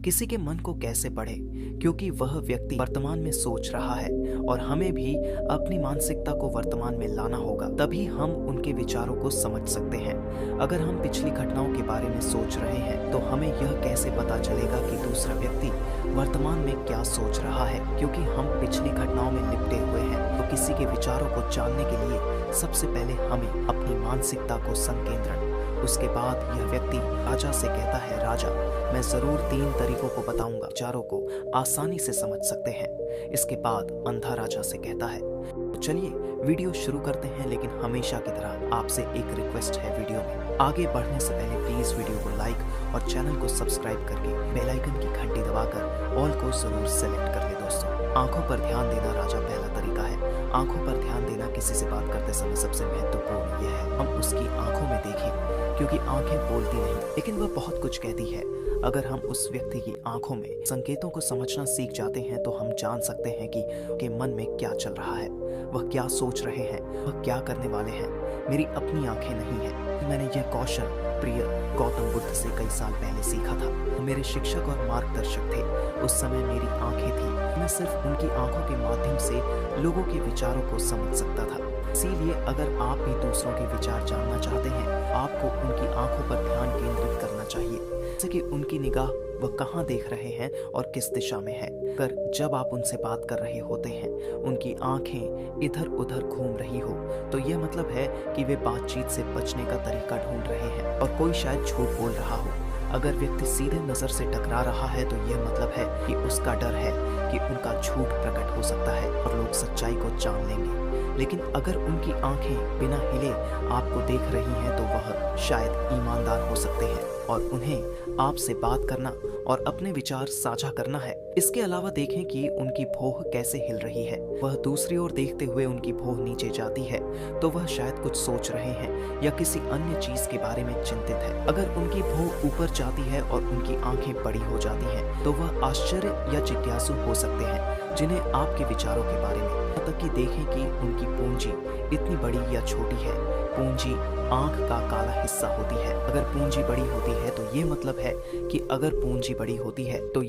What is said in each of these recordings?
किसी के मन को कैसे पढ़े, क्योंकि वह व्यक्ति वर्तमान में सोच रहा है और हमें भी अपनी मानसिकता को वर्तमान में लाना होगा, तभी हम उनके विचारों को समझ सकते हैं। अगर हम पिछली घटनाओं के बारे में सोच रहे हैं तो हमें यह कैसे पता चलेगा कि दूसरा व्यक्ति वर्तमान में क्या सोच रहा है, क्योंकि हम पिछली घटनाओं में लिपटे हुए हैं। तो किसी के विचारों को जानने के लिए सबसे पहले हमें अपनी मानसिकता को संकेंद्रण। उसके बाद यह व्यक्ति राजा से कहता है, राजा मैं जरूर 3 तरीकों को बताऊंगा, विचारों को आसानी से समझ सकते हैं। इसके बाद अंधा राजा से कहता है। तो चलिए वीडियो शुरू करते हैं, लेकिन हमेशा की तरह आपसे एक रिक्वेस्ट है, वीडियो में आगे बढ़ने से पहले प्लीज वीडियो को लाइक और चैनल को सब्सक्राइब करके बेल आइकन की घंटी दबाकर ऑल को जरूर सेलेक्ट कर ले। दोस्तों, आंखों पर ध्यान देना राजा पहला तरीका है। आंखों पर ध्यान देना किसी से बात करते समय सबसे महत्वपूर्ण यह है हम उसकी आंखों में देखें, क्योंकि आंखें बोलती नहीं लेकिन वह बहुत कुछ कहती है। अगर हम उस व्यक्ति की आंखों में संकेतों को समझना सीख जाते हैं तो हम जान सकते हैं कि उनके मन में क्या चल रहा है, वह क्या सोच रहे हैं, वह क्या करने वाले हैं। मेरी अपनी आंखें नहीं है, मैंने यह कौशल प्रिय गौतम बुद्ध से कई साल पहले सीखा था। मेरे शिक्षक और मार्गदर्शक थे, उस समय मेरी आंखें थी। मैं सिर्फ उनकी आंखों के माध्यम से लोगों के विचारों को समझ सकता था। इसीलिए अगर आप भी दूसरों के विचार जानना चाहते हैं, आपको उनकी आंखों पर ध्यान केंद्रित करना चाहिए, जैसे कि उनकी निगाह वह कहाँ देख रहे हैं और किस दिशा में है। अगर जब आप उनसे बात कर रहे होते हैं उनकी आंखें इधर उधर घूम रही हो तो यह मतलब है कि वे बातचीत से बचने का तरीका ढूंढ रहे हैं और कोई शायद झूठ बोल रहा हो। अगर व्यक्ति सीधे नजर से टकरा रहा है तो यह मतलब है कि उसका डर है कि उनका झूठ प्रकट हो सकता है और लोग सच्चाई को जान लेंगे। लेकिन अगर उनकी आंखें बिना हिले आपको देख रही हैं तो वह शायद ईमानदार हो सकते हैं और उन्हें आपसे बात करना और अपने विचार साझा करना है। इसके अलावा देखें कि उनकी भौं कैसे हिल रही है। वह दूसरी ओर देखते हुए उनकी भौं नीचे जाती है तो वह शायद कुछ सोच रहे हैं या किसी अन्य चीज के बारे में चिंतित है। अगर उनकी भौं ऊपर जाती है और उनकी आंखें बड़ी हो जाती हैं तो वह आश्चर्य या जिज्ञासु हो सकते हैं, जिन्हें आपके विचारों के बारे में तक कि देखें कि उनकी पूंजी इतनी बड़ी या छोटी है। पूंजी आंख का काला हिस्सा होती है। अगर पूंजी बड़ी होती है तो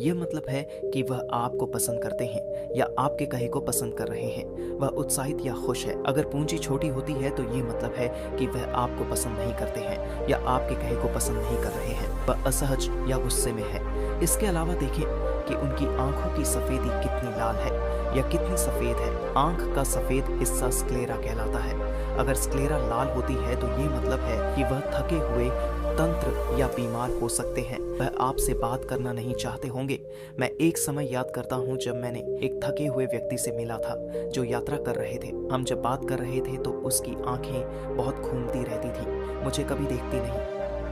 ये मतलब है कि वह आपको पसंद करते हैं या आपके कहे को पसंद कर रहे हैं, वह उत्साहित या खुश है। अगर पूंजी छोटी होती है तो ये मतलब है कि वह आपको पसंद नहीं करते हैं या आपके कहे को पसंद नहीं कर रहे हैं, वह असहज या गुस्से में है। इसके अलावा देखें कि उनकी आंखों की सफेदी कितनी लाल है या कितनी सफेद है। आंख का सफेद हिस्सा स्क्लेरा कहलाता है। अगर स्क्लेरा लाल होती है तो ये मतलब है कि वह थके हुए, तंत्र या बीमार हो सकते हैं। वह आपसे बात करना नहीं चाहते होंगे। मैं एक समय याद करता हूँ जब मैंने एक थके हुए व्यक्ति से मिला था जो यात्रा कर रहे थे। हम जब बात कर रहे थे तो उसकी आंखें बहुत घूमती रहती थी, मुझे कभी देखती नहीं।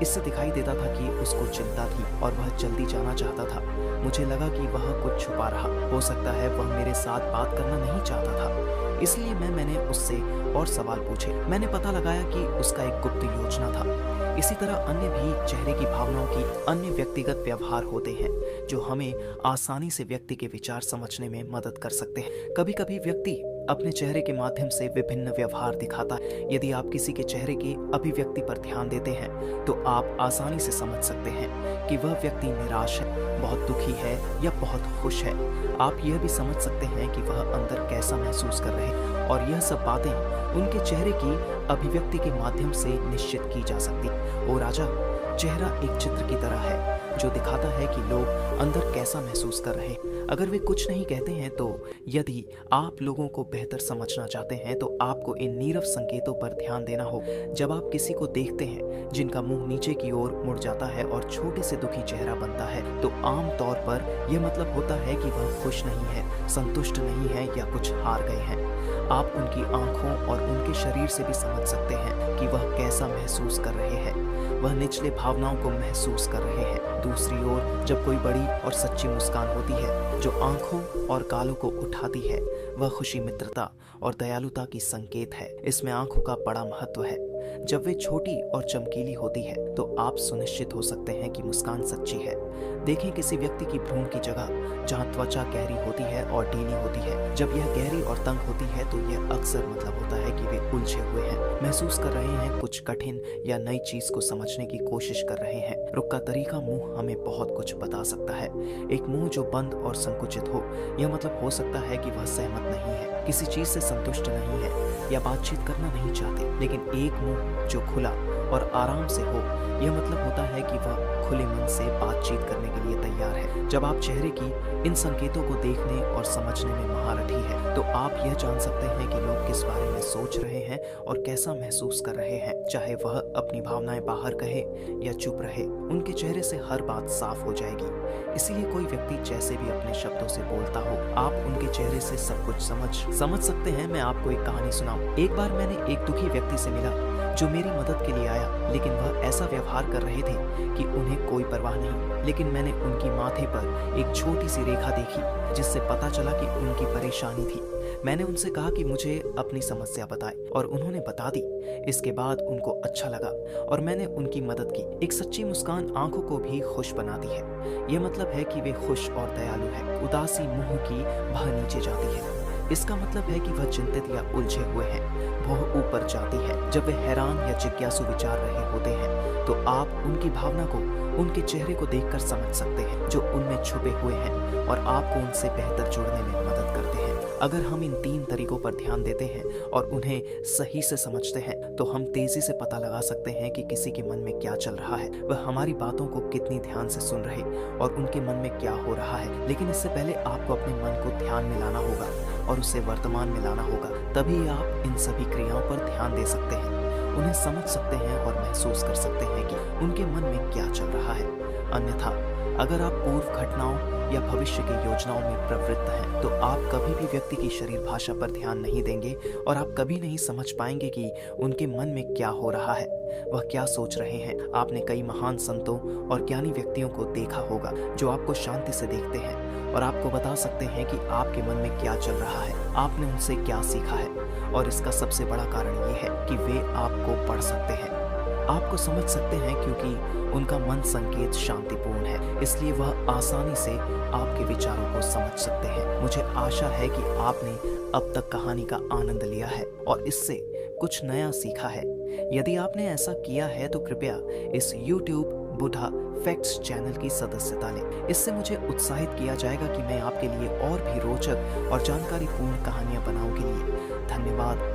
इससे दिखाई देता था कि उसको चिंता थी और वह जल्दी जाना चाहता था। मुझे लगा कि वह कुछ छुपा रहा, हो सकता है वह मेरे साथ बात करना नहीं चाहता था। इसलिए मैंने उससे और सवाल पूछे। मैंने पता लगाया कि उसका एक गुप्त योजना था। इसी तरह अन्य भी चेहरे की भावनाओं की अन्य व्यक्तिगत व्यवहार होते हैं जो हमें आसानी से व्यक्ति के विचार समझने में मदद कर सकते हैं। कभी कभी व्यक्ति अपने चेहरे के माध्यम से विभिन्न व्यवहार दिखाता है। यदि आप किसी के चेहरे की अभिव्यक्ति पर ध्यान देते हैं तो आप आसानी से समझ सकते हैं कि वह व्यक्ति निराश है, बहुत दुखी है या बहुत खुश है। आप यह भी समझ सकते हैं कि वह अंदर कैसा महसूस कर रहे हैं और यह सब बातें उनके चेहरे की अभिव्यक्ति के माध्यम से निश्चित की जा सकती। ओ राजा, चेहरा एक चित्र की तरह है जो दिखाता है कि लोग अंदर कैसा महसूस कर रहे हैं। अगर वे कुछ नहीं कहते हैं तो यदि आप लोगों को बेहतर समझना चाहते हैं तो आपको इन नीरव संकेतों पर ध्यान देना होगा। जब आप किसी को देखते हैं जिनका मुंह नीचे की ओर मुड़ जाता है और छोटे से दुखी चेहरा बनता है तो आम तौर पर यह मतलब होता है कि वह खुश नहीं है, संतुष्ट नहीं है या कुछ हार गए हैं। आप उनकी आंखों और उनके शरीर से भी समझ सकते हैं कि वह कैसा महसूस कर रहे हैं। वह निचले भावनाओं को महसूस कर रहे हैं। दूसरी ओर जब कोई बड़ी और सच्ची मुस्कान होती है जो आंखों और गालों को उठाती है, वह खुशी, मित्रता और दयालुता की संकेत है। इसमें आंखों का बड़ा महत्व है। जब वे छोटी और चमकीली होती है तो आप सुनिश्चित हो सकते हैं कि मुस्कान सच्ची है। देखें किसी व्यक्ति की भ्रूण की जगह जहां त्वचा गहरी होती है और ढीली होती है। जब यह गहरी और तंग होती है तो यह अक्सर मतलब होता है कि वे उलझे हुए हैं, महसूस कर रहे हैं, कुछ कठिन या नई चीज को समझने की कोशिश कर रहे हैं। रुख का तरीका मुंह हमें बहुत कुछ बता सकता है। एक मुंह जो बंद और संकुचित हो, यह मतलब हो सकता है कि वह सहमत नहीं है, किसी चीज से संतुष्ट नहीं है या बातचीत करना नहीं चाहते। लेकिन एक मुंह जो खुला और आराम से हो, यह मतलब होता है कि वह खुले मन से बातचीत करने के लिए तैयार है। जब आप चेहरे की इन संकेतों को देखने और समझने में महारथी है तो आप यह जान सकते हैं कि लोग किस बारे में सोच रहे हैं और कैसा महसूस कर रहे हैं। चाहे वह अपनी भावनाएं बाहर कहे या चुप रहे, उनके चेहरे से हर बात साफ हो जाएगी। इसीलिए कोई व्यक्ति जैसे भी अपने शब्दों से बोलता हो, आप उनके चेहरे से सब कुछ समझ सकते हैं। मैं आपको एक कहानी सुनाऊं। एक बार मैंने एक दुखी व्यक्ति से मिला जो मेरी मदद के लिए आया, लेकिन वह ऐसा व्यवहार कर रहे थे कि उन्हें कोई परवाह नहीं। लेकिन मैंने उनकी माथे पर एक छोटी सी रेखा देखी जिससे पता चला कि उनकी परेशानी थी। मैंने उनसे कहा कि मुझे अपनी समस्या बताए और उन्होंने बता दी। इसके बाद उनको अच्छा लगा और मैंने उनकी मदद की। एक सच्ची मुस्कान आंखों को भी खुश बनाती है। यह मतलब है कि वे खुश और दयालु है। उदासी मुंह की भह नीचे जाती है, इसका मतलब है कि वह चिंतित या उलझे हुए हैं। वह ऊपर जाती है। जब वे हैरान या जिज्ञासु विचार रहे होते हैं तो आप उनकी भावना को उनके चेहरे को देखकर समझ सकते हैं जो उनमें छुपे हुए हैं और आपको उनसे बेहतर जुड़ने में मदद करते हैं। अगर हम इन 3 तरीकों पर ध्यान देते हैं और उन्हें सही से समझते हैं तो हम तेजी से पता लगा सकते हैं कि किसी के मन में क्या चल रहा है, वह हमारी बातों को कितनी ध्यान से सुन रहे और उनके मन में क्या हो रहा है। लेकिन इससे पहले आपको अपने मन को ध्यान में लाना होगा और उसे वर्तमान में लाना होगा। तभी आप इन सभी क्रियाओं पर ध्यान दे सकते हैं, उन्हें समझ सकते हैं और महसूस कर सकते हैं कि उनके मन में क्या चल रहा है। अन्यथा अगर आप पूर्व घटनाओं या भविष्य की योजनाओं में प्रवृत्त हैं तो आप कभी भी व्यक्ति की शरीर भाषा पर ध्यान नहीं देंगे और आप कभी नहीं समझ पाएंगे कि उनके मन में क्या हो रहा है, वह क्या सोच रहे हैं। आपने कई महान संतों और ज्ञानी व्यक्तियों को देखा होगा जो आपको शांति से देखते हैं और आपको बता सकते हैं कि आपके मन में क्या चल रहा है, आपने उनसे क्या सीखा है। और इसका सबसे बड़ा कारण ये है कि वे आपको पढ़ सकते हैं, आपको समझ सकते हैं, क्योंकि उनका मन संकेत शांतिपूर्ण है, इसलिए वह आसानी से आपके विचारों को समझ सकते हैं। मुझे आशा है कि आपने अब तक कहानी का आनंद लिया है और इससे कुछ नया सीखा है। यदि आपने ऐसा किया है तो कृपया इस YouTube बुधा फैक्ट्स चैनल की सदस्यता लें। इससे मुझे उत्साहित किया जाएगा कि मैं आपके लिए और भी रोचक और जानकारीपूर्ण कहानियां बनाऊं। के लिए धन्यवाद।